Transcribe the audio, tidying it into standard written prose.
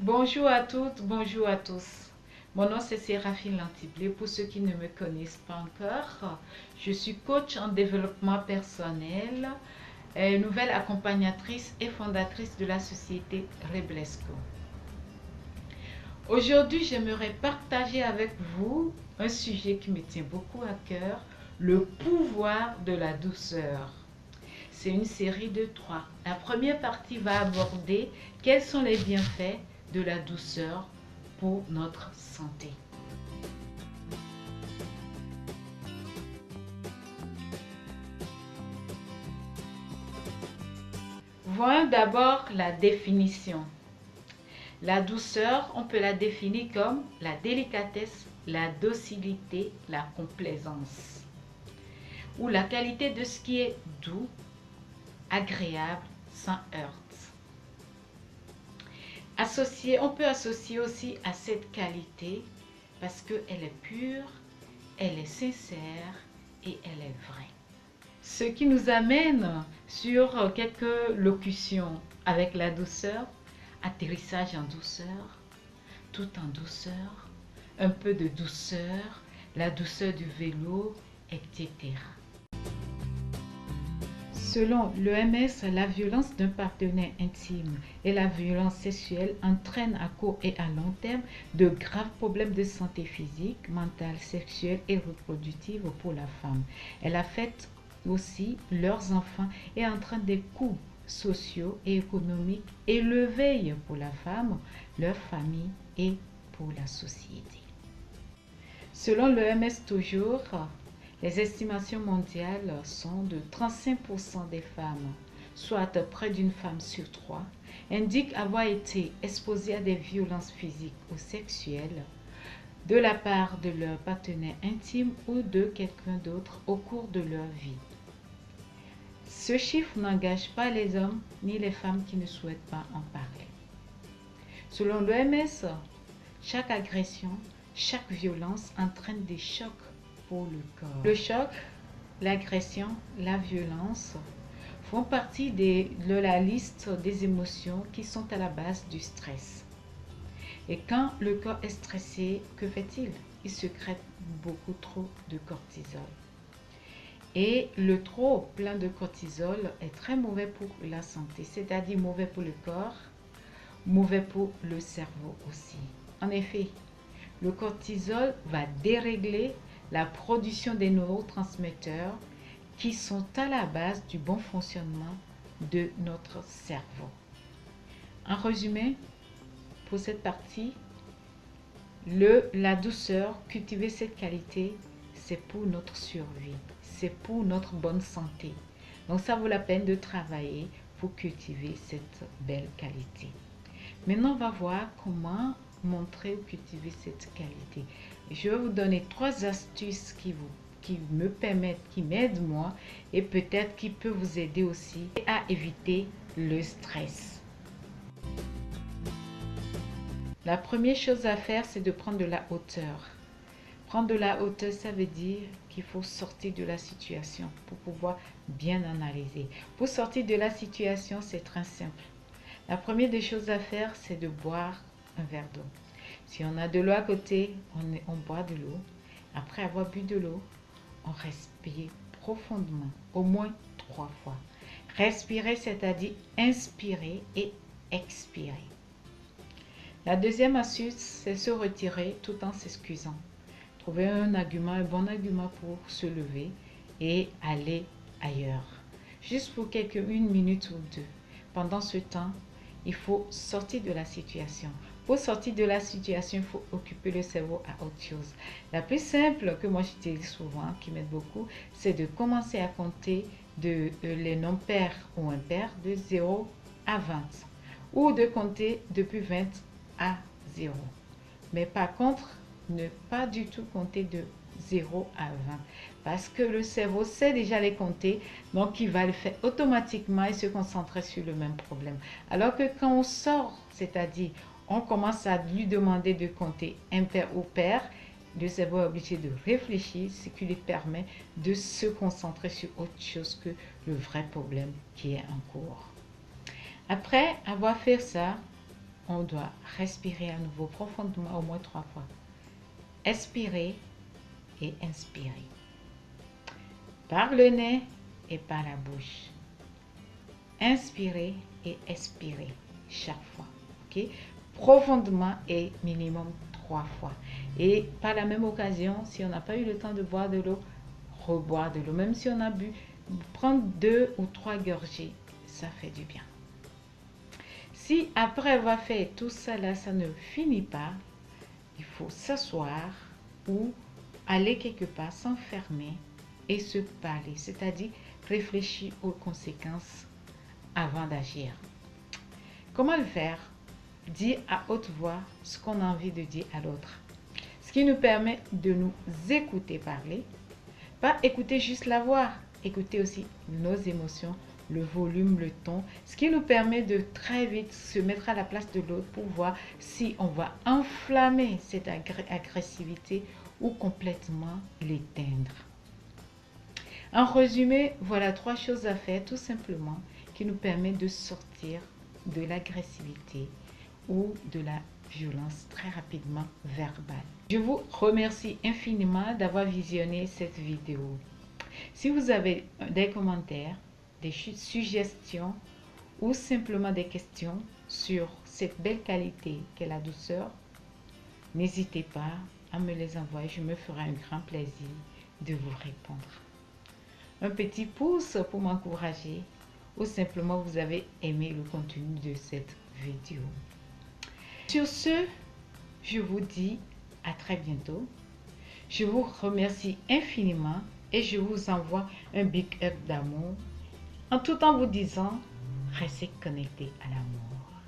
Bonjour à toutes, bonjour à tous. Mon nom c'est Séraphine Lantiblé. Pour ceux qui ne me connaissent pas encore, je suis coach en développement personnel, nouvelle accompagnatrice et fondatrice de la société Reblesco. Aujourd'hui, j'aimerais partager avec vous un sujet qui me tient beaucoup à cœur, le pouvoir de la douceur. C'est une série de 3. La première partie va aborder quels sont les bienfaits de la douceur pour notre santé. Voyons d'abord la définition. La douceur, on peut la définir comme la délicatesse, la docilité, la complaisance, ou la qualité de ce qui est doux, agréable, sans heurts. On peut associer aussi à cette qualité parce qu'elle est pure, elle est sincère et elle est vraie. Ce qui nous amène sur quelques locutions avec la douceur, atterrissage en douceur, tout en douceur, un peu de douceur, la douceur du vélo, etc. Selon l'OMS, la violence d'un partenaire intime et la violence sexuelle entraînent à court et à long terme de graves problèmes de santé physique, mentale, sexuelle et reproductive pour la femme. Elle affecte aussi leurs enfants et entraîne des coûts sociaux et économiques élevés pour la femme, leur famille et pour la société. Selon l'OMS toujours, les estimations mondiales sont de 35% des femmes, soit près d'une femme sur 3, indiquent avoir été exposées à des violences physiques ou sexuelles de la part de leur partenaire intime ou de quelqu'un d'autre au cours de leur vie. Ce chiffre n'engage pas les hommes ni les femmes qui ne souhaitent pas en parler. Selon l'OMS, chaque agression, chaque violence entraîne des chocs pour le corps. Le choc, l'agression, la violence font partie de la liste des émotions qui sont à la base du stress. Et quand le corps est stressé, que fait-il? Il sécrète beaucoup trop de cortisol. Et le trop plein de cortisol est très mauvais pour la santé, c'est-à-dire mauvais pour le corps, mauvais pour le cerveau aussi. En effet, le cortisol va dérégler la production des neurotransmetteurs qui sont à la base du bon fonctionnement de notre cerveau. En résumé, pour cette partie, la douceur, cultiver cette qualité, c'est pour notre survie, c'est pour notre bonne santé. Donc ça vaut la peine de travailler pour cultiver cette belle qualité. Maintenant, on va voir comment montrer ou cultiver cette qualité. Je vais vous donner 3 astuces qui me permettent, qui m'aident moi et peut-être qui peuvent vous aider aussi à éviter le stress. La première chose à faire, c'est de prendre de la hauteur. Prendre de la hauteur, ça veut dire qu'il faut sortir de la situation pour pouvoir bien analyser. Pour sortir de la situation, c'est très simple. La première des choses à faire, c'est de boire un verre d'eau. Si on a de l'eau à côté, on boit de l'eau. Après avoir bu de l'eau, on respire profondément, au moins 3 fois. Respirer, c'est-à-dire inspirer et expirer. La deuxième astuce, c'est se retirer tout en s'excusant. Trouver un bon argument pour se lever et aller ailleurs. Juste pour une minute ou deux. Pendant ce temps, il faut sortir de la situation. Pour sortir de la situation, il faut occuper le cerveau à autre chose. La plus simple que moi j'utilise souvent, qui m'aide beaucoup, c'est de commencer à compter les nombres pairs ou impairs de 0 à 20. Ou de compter depuis 20 à 0. Mais par contre, ne pas du tout compter de 0 à 20. Parce que le cerveau sait déjà les compter, donc il va le faire automatiquement et se concentrer sur le même problème. Alors que quand on sort, c'est-à-dire on commence à lui demander de compter impair ou pair, le cerveau est obligé de réfléchir, ce qui lui permet de se concentrer sur autre chose que le vrai problème qui est en cours. Après avoir fait ça, on doit respirer à nouveau profondément au moins 3 fois. Expirer et inspirer. Par le nez et par la bouche. Inspirer et expirer chaque fois. Ok? Profondément et minimum 3 fois. Et par la même occasion, si on n'a pas eu le temps de boire de l'eau, reboire de l'eau. Même si on a bu, prendre 2 ou 3 gorgées, ça fait du bien. Si après avoir fait tout ça là, ça ne finit pas, il faut s'asseoir ou aller quelque part, s'enfermer et se parler, c'est-à-dire réfléchir aux conséquences avant d'agir. Comment le faire? Dire à haute voix ce qu'on a envie de dire à l'autre. Ce qui nous permet de nous écouter parler. Pas écouter juste la voix, écouter aussi nos émotions, le volume, le ton, ce qui nous permet de très vite se mettre à la place de l'autre pour voir si on va enflammer cette agressivité ou complètement l'éteindre. En résumé, voilà 3 choses à faire tout simplement qui nous permettent de sortir de l'agressivité ou de la violence très rapidement verbale. Je vous remercie infiniment d'avoir visionné cette vidéo. Si vous avez des commentaires, des suggestions ou simplement des questions sur cette belle qualité qu'est la douceur, n'hésitez pas à me les envoyer. Je me ferai un grand plaisir de vous répondre. Un petit pouce pour m'encourager ou simplement vous avez aimé le contenu de cette vidéo. Sur ce, je vous dis à très bientôt. Je vous remercie infiniment et je vous envoie un big up d'amour en tout en vous disant restez connectés à l'amour.